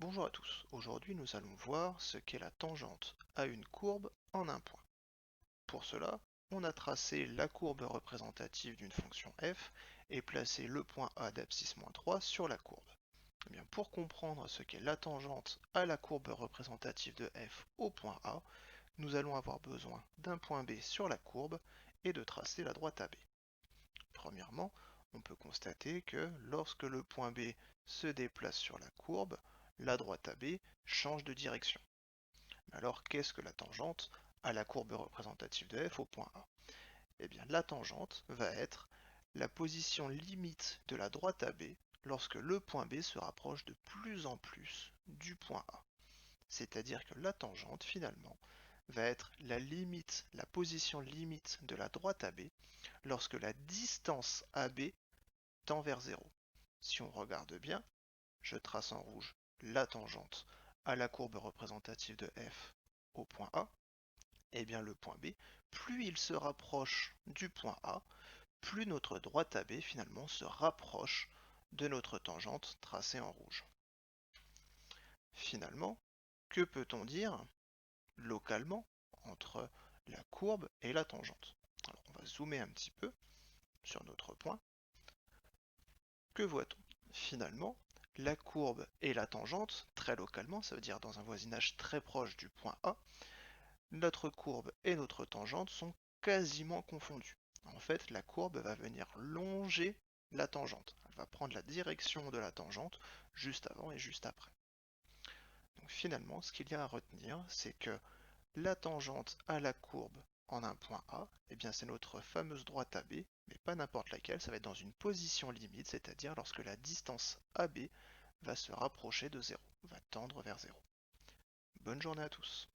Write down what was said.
Bonjour à tous, aujourd'hui nous allons voir ce qu'est la tangente à une courbe en un point. Pour cela, on a tracé la courbe représentative d'une fonction f et placé le point A d'abscisse -3 sur la courbe. Eh bien, pour comprendre ce qu'est la tangente à la courbe représentative de f au point A, nous allons avoir besoin d'un point B sur la courbe et de tracer la droite AB. Premièrement, on peut constater que lorsque le point B se déplace sur la courbe, la droite AB change de direction. Alors qu'est-ce que la tangente à la courbe représentative de f au point A? Eh bien la tangente va être la position limite de la droite AB lorsque le point B se rapproche de plus en plus du point A. C'est-à-dire que la tangente finalement va être la position limite de la droite AB lorsque la distance AB tend vers 0. Si on regarde bien, je trace en rouge la tangente à la courbe représentative de f au point A, et bien le point B, plus il se rapproche du point A, plus notre droite AB finalement se rapproche de notre tangente tracée en rouge. Finalement, que peut-on dire localement entre la courbe et la tangente? Alors on va zoomer un petit peu sur notre point. Que voit-on? Finalement, la courbe et la tangente, très localement, ça veut dire dans un voisinage très proche du point A, notre courbe et notre tangente sont quasiment confondues. En fait, la courbe va venir longer la tangente. Elle va prendre la direction de la tangente juste avant et juste après. Donc finalement, ce qu'il y a à retenir, c'est que la tangente à la courbe en un point A, eh bien c'est notre fameuse droite AB, mais pas n'importe laquelle, ça va être dans une position limite, c'est-à-dire lorsque la distance AB va se rapprocher de 0, va tendre vers 0. Bonne journée à tous.